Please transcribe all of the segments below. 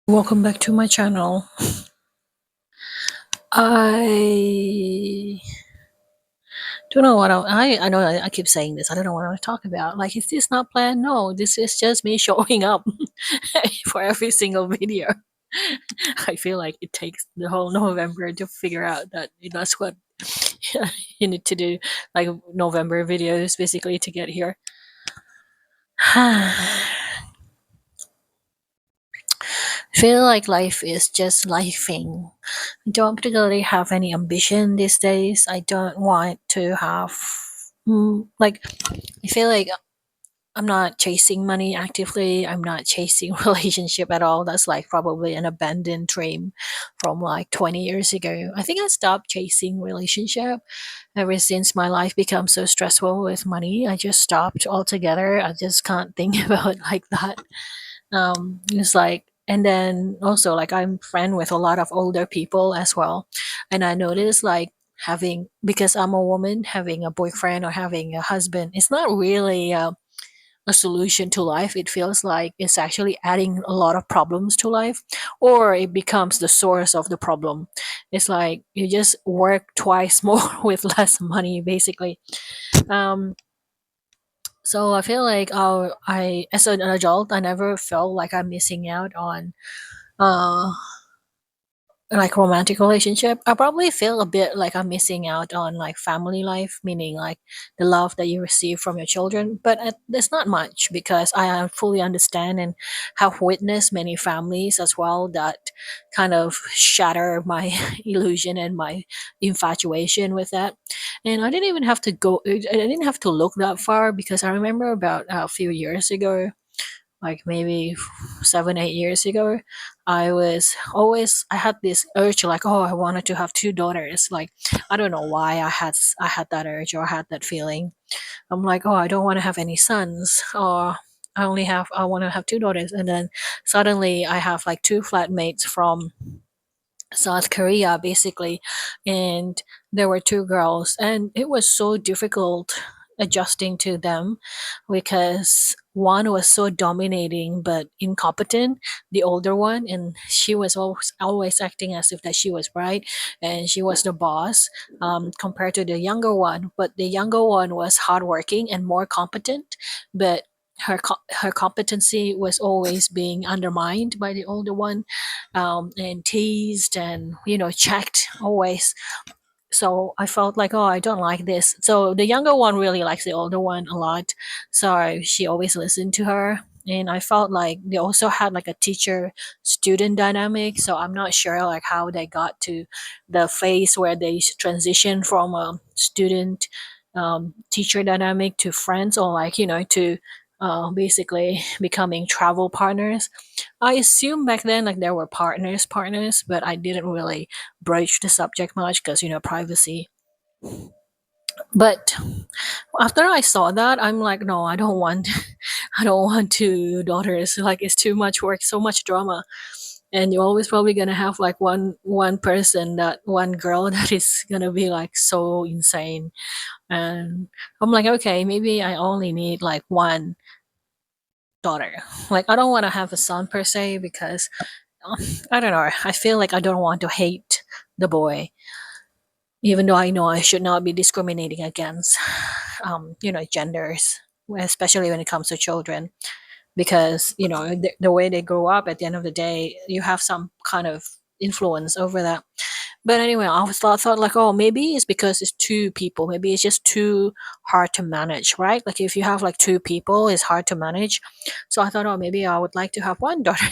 Welcome back to my channel. I don't know what I know I keep saying this. I don't know what I want to talk about. Like, is this not planned? No, this is just me showing up for every single video. I feel like it takes the whole November to figure out that that's what you need to do. Like November videos basically to get here. I feel like life is just lifing. I don't particularly have any ambition these days. I don't want to have like I feel like I'm not chasing money actively. I'm not chasing relationship at all. That's like probably an abandoned dream from like 20 years ago. I think I stopped chasing relationship ever since my life became so stressful with money. I just stopped altogether. I just can't think about it like that. It's like, and then also like I'm friend with a lot of older people as well, and I notice like having, because I'm a woman, having a boyfriend or having a husband, it's not really a solution to life. It feels like it's actually adding a lot of problems to life, or it becomes the source of the problem. It's like you just work twice more with less money basically. um so I feel like I as an adult I never felt like I'm missing out on uh like romantic relationship. I probably feel a bit like I'm missing out on like family life, meaning like the love that you receive from your children. But there's not much, because I fully understand and have witnessed many families as well that kind of shatter my illusion and my infatuation with that. And I didn't even have to go. I didn't have to look that far, because I remember about a few years ago, like maybe 7 8 years ago, I had this urge, like, oh, I wanted to have two daughters. Like, I don't know why I had that urge, or I had that feeling. I'm like, oh, I don't want to have any sons, or I want to have two daughters. And then suddenly I have like two flatmates from South Korea basically, and there were two girls, and it was so difficult adjusting to them, because one was so dominating but incompetent, the older one, and she was always acting as if that she was right and she was the boss, compared to the younger one. But the younger one was hardworking and more competent, but her competency was always being undermined by the older one, and teased and checked always. So I felt like, oh, I don't like this. So the younger one really likes the older one a lot, so she always listened to her. And I felt like they also had like a teacher student dynamic, so I'm not sure like how they got to the phase where they transition from a student teacher dynamic to friends, or like to basically becoming travel partners. I assume back then like there were partners, but I didn't really broach the subject much, because privacy. But after I saw that, I'm like, no, I don't want, I don't want two daughters. Like, it's too much work, so much drama, and you're always probably gonna have like one person, that one girl that is gonna be like so insane. And I'm like, okay, maybe I only need like one daughter. Like, I don't want to have a son per se, because I don't know. I feel like I don't want to hate the boy, even though I know I should not be discriminating against, genders, especially when it comes to children, because the way they grow up. At the end of the day, you have some kind of influence over that. But anyway, I was thought like, oh, maybe it's because it's two people. Maybe it's just too hard to manage, right? Like, if you have like two people, it's hard to manage. So I thought, oh, maybe I would like to have one daughter.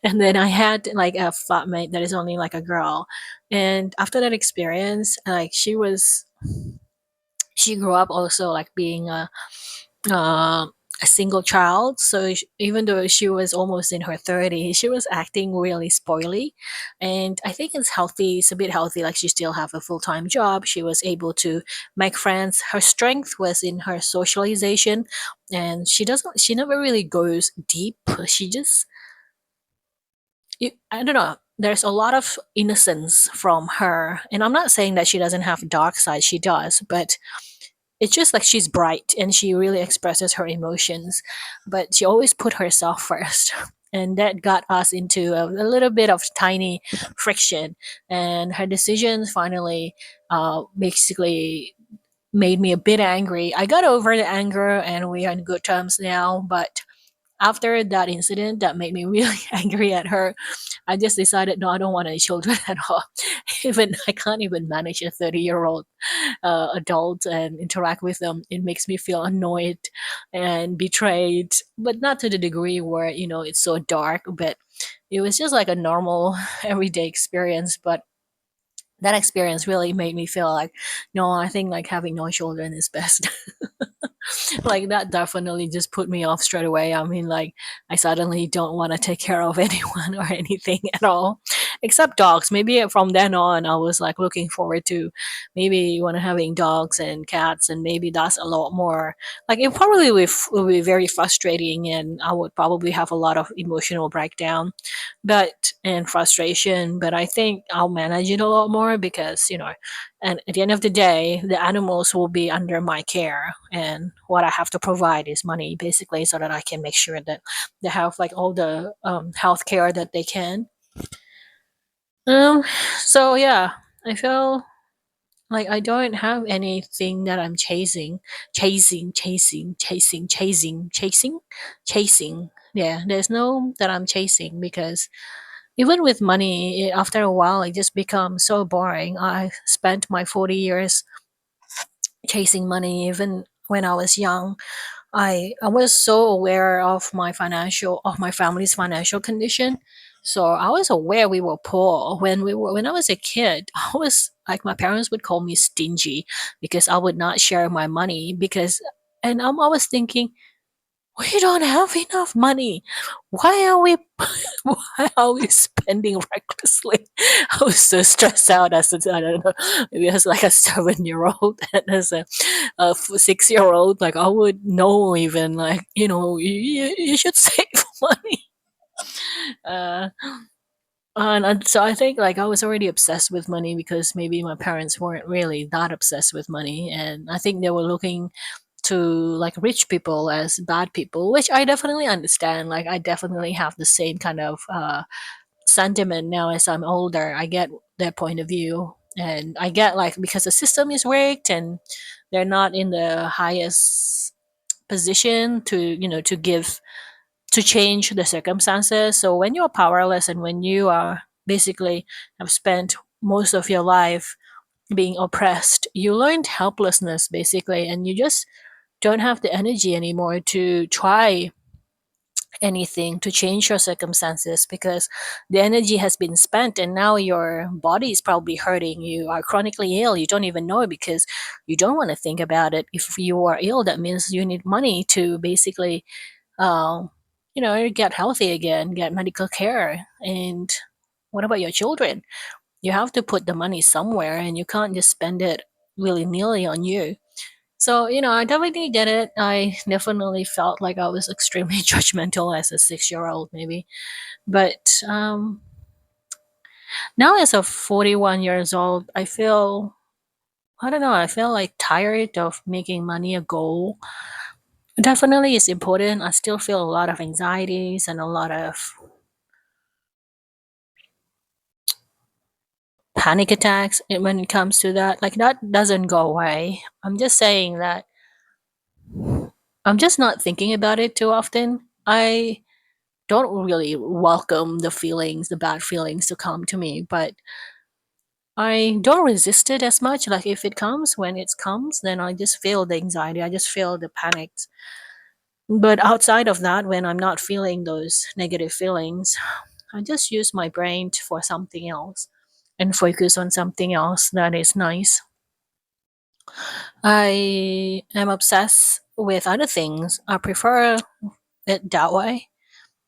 And then I had like a flatmate that is only like a girl. And after that experience, like, she grew up also like being uh, a single child. So even though she was almost in her 30s, she was acting really spoily. And I think it's healthy. It's a bit healthy. Like, she still have a full-time job. She was able to make friends. Her strength was in her socialization. And she never really goes deep. She just, I don't know. There's a lot of innocence from her. And I'm not saying that she doesn't have dark side. She does. But it's just like she's bright and she really expresses her emotions, but she always put herself first. and that got us into a little bit of tiny friction. And her decisions finally basically made me a bit angry. I got over the anger and we are in good terms now, but after that incident that made me really angry at her, I just decided no, I don't want any children at all. Even I can't even manage a 30-year-old adult and interact with them. It makes me feel annoyed and betrayed, but not to the degree where it's so dark. But it was just like a normal everyday experience. But that experience really made me feel like no, I think like having no children is best. Like that definitely just put me off straight away. I mean, like I suddenly don't want to take care of anyone or anything at all, except dogs. Maybe from then on, I was like looking forward to maybe when having dogs and cats, and maybe that's a lot more. Like it probably will be very frustrating, and I would probably have a lot of emotional breakdown, but and frustration. But I think I'll manage it a lot more because and at the end of the day, the animals will be under my care, and what I have to provide is money, basically, so that I can make sure that they have like all the health care that they can. Um, so yeah, I feel like I don't have anything that I'm chasing. Yeah, there's no that I'm chasing because even with money, after a while, it just becomes so boring. I spent my 40 years chasing money even when I was young. I was so aware of my family's financial condition. So I was aware we were poor when I was a kid. I was like my parents would call me stingy because I would not share my money because and I was thinking we don't have enough money. Why are we why are we spending recklessly? I was so stressed out as I don't know, maybe as like a 7-year old and as a 6-year old. Like I would know even like you should save money. Uh, and so I think like I was already obsessed with money because maybe my parents weren't really that obsessed with money, and I think they were looking to like rich people as bad people, which I definitely understand. Like I definitely have the same kind of sentiment now as I'm older. I get their point of view, and I get like because the system is rigged and they're not in the highest position to to give to change the circumstances. So when you're powerless and when you are basically have spent most of your life being oppressed, you learned helplessness basically, and you just don't have the energy anymore to try anything to change your circumstances because the energy has been spent and now your body is probably hurting. You are chronically ill, you don't even know it because you don't want to think about it. If you are ill, that means you need money to basically um, get healthy again, get medical care. And what about your children? You have to put the money somewhere and you can't just spend it willy-nilly on you. So, I definitely get it. I definitely felt like I was extremely judgmental as a 6 year old, maybe. But now, as a 41 years old, I don't know, I feel like tired of making money a goal. Definitely it's important. I still feel a lot of anxieties and a lot of panic attacks when it comes to that. Like, that doesn't go away. I'm just saying that I'm just not thinking about it too often. I don't really welcome the feelings, the bad feelings to come to me, but I don't resist it as much. Like if it comes, when it comes, then I just feel the anxiety. I just feel the panic. But outside of that, when I'm not feeling those negative feelings, I just use my brain for something else and focus on something else that is nice. I am obsessed with other things. I prefer it that way.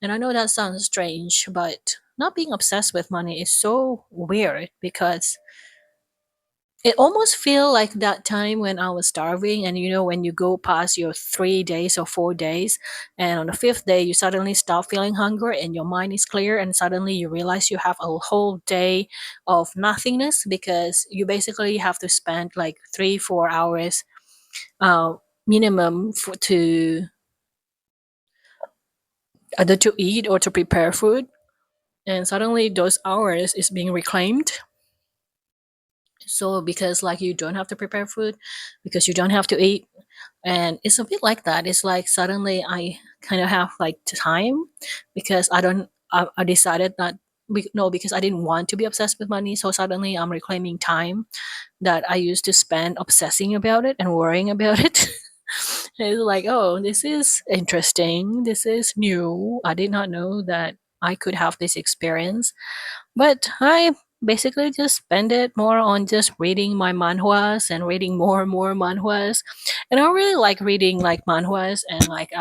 And I know that sounds strange, but not being obsessed with money is so weird because it almost feel like that time when I was starving and when you go past your 3 days or 4 days and on the fifth day you suddenly stop feeling hunger and your mind is clear and suddenly you realize you have a whole day of nothingness because you basically have to spend like 3-4 hours uh, minimum to either to eat or to prepare food, and suddenly those hours is being reclaimed. So because like you don't have to prepare food, because you don't have to eat, and it's a bit like that. It's like suddenly I kind of have like time, because I don't I decided that no, because I didn't want to be obsessed with money, so suddenly I'm reclaiming time that I used to spend obsessing about it and worrying about it. It's like, oh, this is interesting, this is new, I did not know that I could have this experience. But I basically just spend it more on just reading my manhwas and reading more and more manhwas. And I really like reading like manhwas and like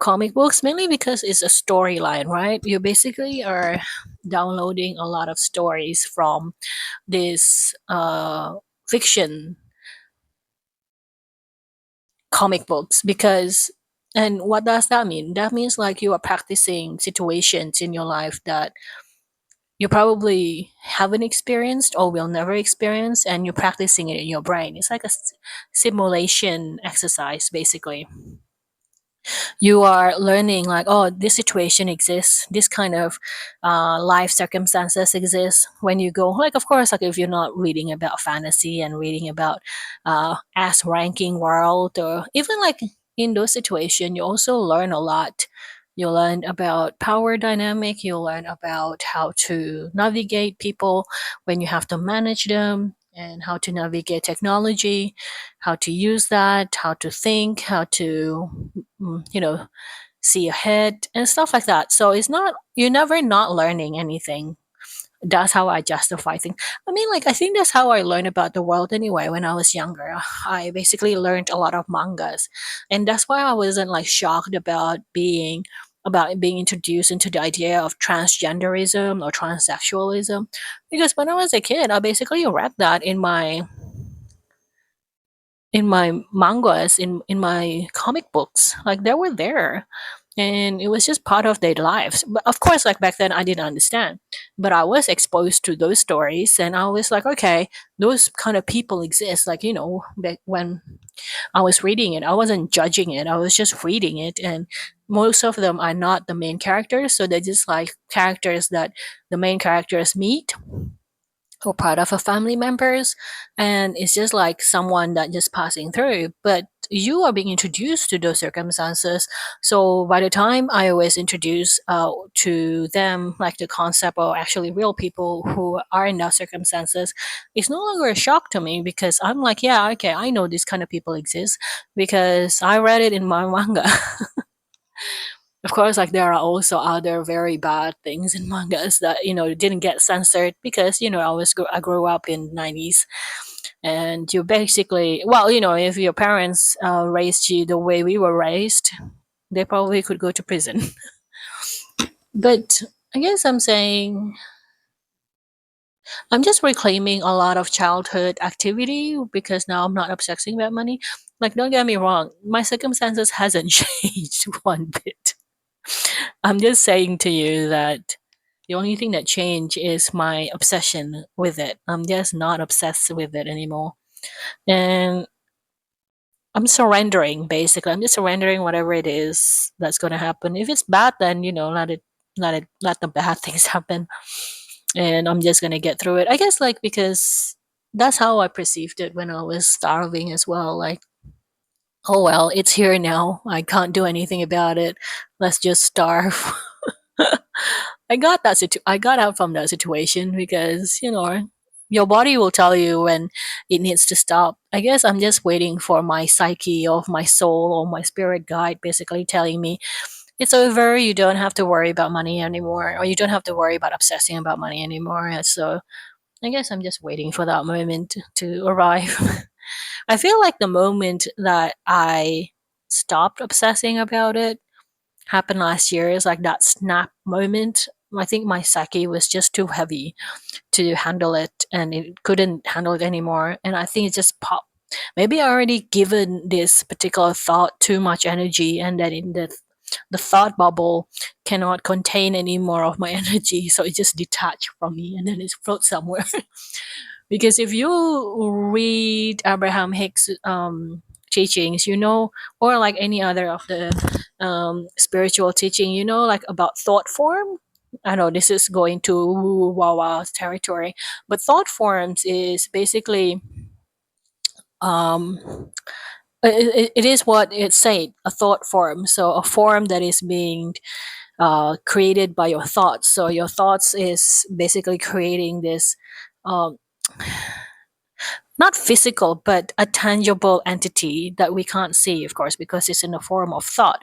comic books, mainly because it's a storyline, right? You basically are downloading a lot of stories from this fiction comic books. Because, and what does that mean? That means like you are practicing situations in your life that you probably haven't experienced or will never experience, and you're practicing it in your brain. It's like a simulation exercise, basically. You are learning like, oh, this situation exists, this kind of life circumstances exist when you go, like, of course, like if you're not reading about fantasy and reading about ass ranking world, or even like in those situations, you also learn a lot. You learn about power dynamic, you learn about how to navigate people when you have to manage them, and how to navigate technology, how to use that, how to think, how to see ahead and stuff like that. So it's not, you're never not learning anything. That's how I justify things. I mean, like, I think that's how I learned about the world anyway when I was younger. I basically learned a lot of mangas. And that's why I wasn't like shocked about being introduced into the idea of transgenderism or transsexualism. Because when I was a kid, I basically read that in my mangas, in my comic books, like they were there, and it was just part of their lives. But of course, like back then I didn't understand, but I was exposed to those stories, and I was like, okay, those kind of people exist. Like, back when I was reading it, I wasn't judging it, I was just reading it. And most of them are not the main characters, so they're just like characters that the main characters meet or part of a family members, and it's just like someone that just passing through, but you are being introduced to those circumstances. So by the time I was introduced to them, like the concept of actually real people who are in those circumstances, it's no longer a shock to me, because I'm like, yeah, okay, I know these kind of people exist because I read it in my manga. Of course, like there are also other very bad things in mangas that didn't get censored, because I grew up in '90s, and you basically, well, if your parents raised you the way we were raised, they probably could go to prison. But I guess I'm just reclaiming a lot of childhood activity, because now I'm not obsessing about money. Like, don't get me wrong, my circumstances hasn't changed one bit. I'm just saying to you that the only thing that changed is my obsession with it. I'm just not obsessed with it anymore. And I'm surrendering, basically. I'm just surrendering whatever it is that's going to happen. If it's bad, then, let the bad things happen. And I'm just going to get through it. I guess, like, because that's how I perceived it when I was starving as well. Like, oh, well, it's here now. I can't do anything about it. Let's just starve. I got out from that situation, because your body will tell you when it needs to stop. I guess I'm just waiting for my psyche, or my soul, or my spirit guide, basically telling me it's over. You don't have to worry about money anymore, or you don't have to worry about obsessing about money anymore. And so I guess I'm just waiting for that moment to arrive. I feel like the moment that I stopped obsessing about it happened last year. Is like that snap moment. I think my psyche was just too heavy to handle it, and it couldn't handle it anymore. And I think it just popped. Maybe I already given this particular thought too much energy, and then in the thought bubble cannot contain any more of my energy, so it just detached from me and then it floats somewhere. Because if you read Abraham Hicks teachings, or like any other of the spiritual teaching, like about thought form. I know this is going to woo wah wah territory, but thought forms is basically um, it is what it said, a thought form. So a form that is being created by your thoughts. So your thoughts is basically creating this um, not physical but a tangible entity that we can't see, of course, because it's in the form of thought.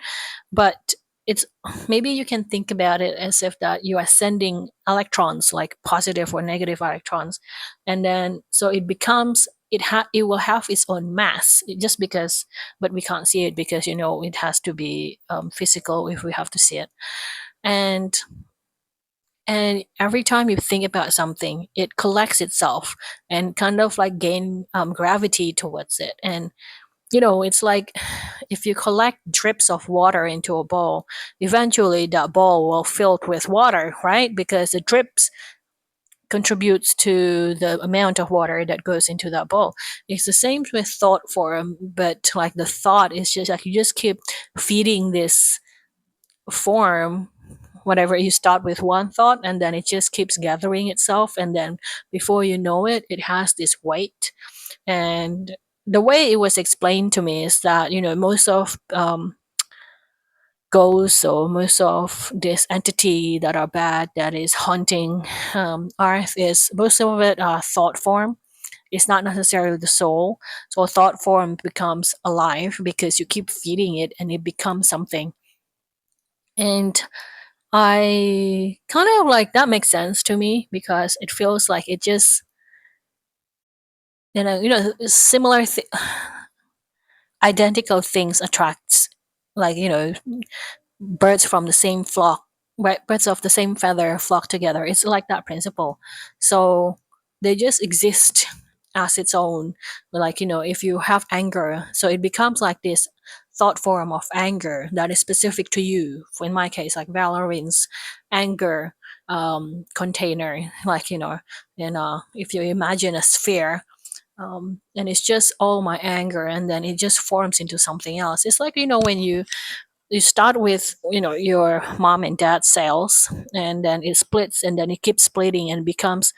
But it's maybe you can think about it as if that you are sending electrons, like positive or negative electrons, and then so it becomes it will have its own mass just because, but we can't see it because it has to be physical if we have to see it. And and every time you think about something, it collects itself and kind of like gain gravity towards it. And it's like if you collect drips of water into a bowl, eventually that bowl will fill with water, right? Because the drips contributes to the amount of water that goes into that bowl. It's the same with thought form, but like the thought is just like you just keep feeding this form. Whatever, you start with one thought and then it just keeps gathering itself, and then before you know it, it has this weight. And the way it was explained to me is that most of ghosts, or most of this entity that are bad, that is haunting earth, is most of it are thought form. It's not necessarily the soul. So thought form becomes alive because you keep feeding it and it becomes something. And I kind of like that makes sense to me because it feels like it just similar identical things attracts, like birds from the same flock, right? Birds of the same feather flock together. It's like that principle. So they just exist as its own. Like if you have anger, so it becomes like this thought form of anger that is specific to you. In my case, like Valerine's anger container, like and if you imagine a sphere, and it's just all my anger, and then it just forms into something else. It's like when you start with your mom and dad cells, and then it splits, and then it keeps splitting and becomes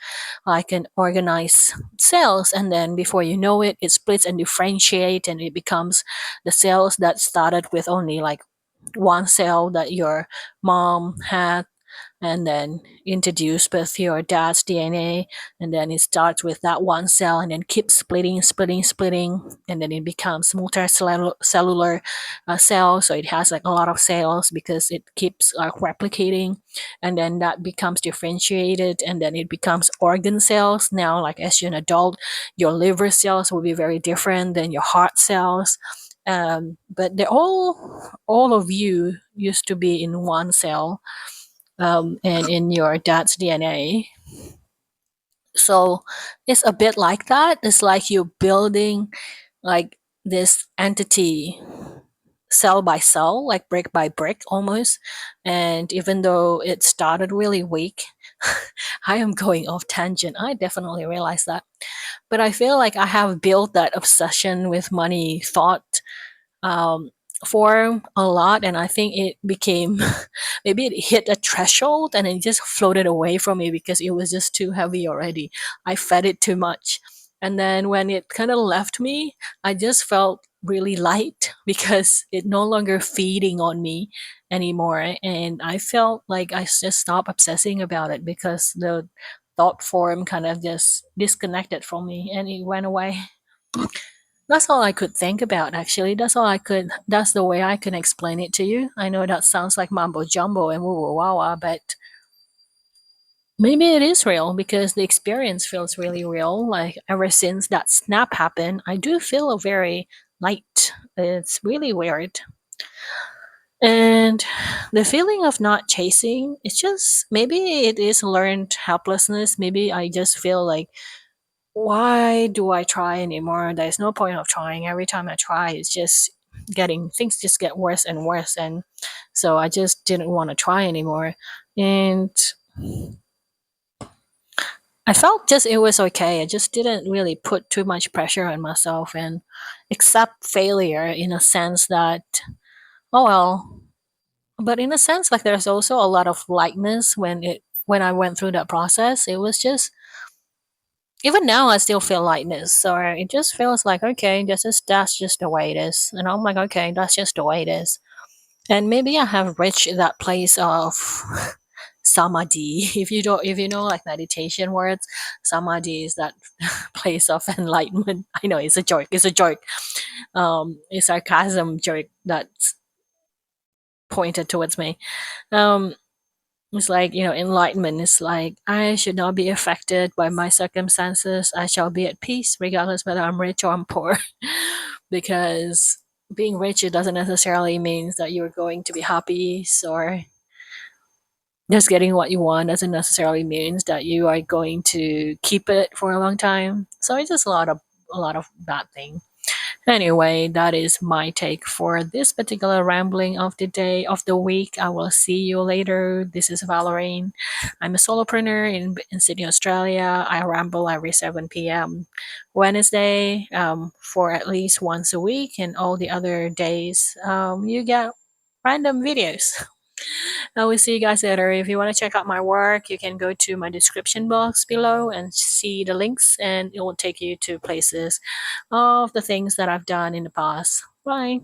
like an organized cells, and then before you know it, it splits and differentiate, and it becomes the cells that started with only like one cell that your mom had, and then introduced with your dad's DNA, and then it starts with that one cell and then keeps splitting, and then it becomes multicellular cell. So it has like a lot of cells because it keeps replicating, and then that becomes differentiated, and then it becomes organ cells. Now, like as you're an adult, your liver cells will be very different than your heart cells. But they all of you used to be in one cell, and in your dad's DNA. So it's a bit like that. It's like you're building like this entity cell by cell, like brick by brick almost. And even though it started really weak, I am going off tangent. I definitely realize that. But I feel like I have built that obsession with money thought um, for a lot, and I think it became maybe it hit a threshold and it just floated away from me because it was just too heavy already. I fed it too much, and then when it kind of left me, I just felt really light because it no longer feeding on me anymore, and I felt like I just stopped obsessing about it because the thought form kind of just disconnected from me and it went away. That's all I could think about, actually. That's the way I can explain it to you. I know that sounds like mambo jumbo and woo woo wah wah, but maybe it is real because the experience feels really real. Like ever since that snap happened, I do feel very light. It's really weird. And the feeling of not chasing, it's just maybe it is learned helplessness. Maybe I just feel like, why do I try anymore? There's no point of trying. Every time I try, it's just getting things just get worse and worse. And so I just didn't want to try anymore. And I felt just it was okay. I just didn't really put too much pressure on myself and accept failure in a sense that, oh well, But in a sense, like there's also a lot of lightness when I went through that process. It was just, even now I still feel lightness. So it just feels like, okay, that's just the way it is. And I'm like, okay, that's just the way it is. And maybe I have reached that place of samadhi. If you know like meditation words, samadhi is that place of enlightenment. I know it's a joke. It's a joke. A sarcasm joke that's pointed towards me. Um, it's like, enlightenment is like, I should not be affected by my circumstances. I shall be at peace regardless whether I'm rich or I'm poor. Because being rich, it doesn't necessarily means that you're going to be happy, or just getting what you want doesn't necessarily means that you are going to keep it for a long time. So it's just a lot of bad thing. Anyway, that is my take for this particular rambling of the day of the week. I will see you later. This is Valorine. I'm a solopreneur in Sydney, Australia. I ramble every 7 p.m. Wednesday, for at least once a week, and all the other days you get random videos. I will see you guys later. If you want to check out my work, you can go to my description box below and see the links, and it will take you to places of the things that I've done in the past. Bye.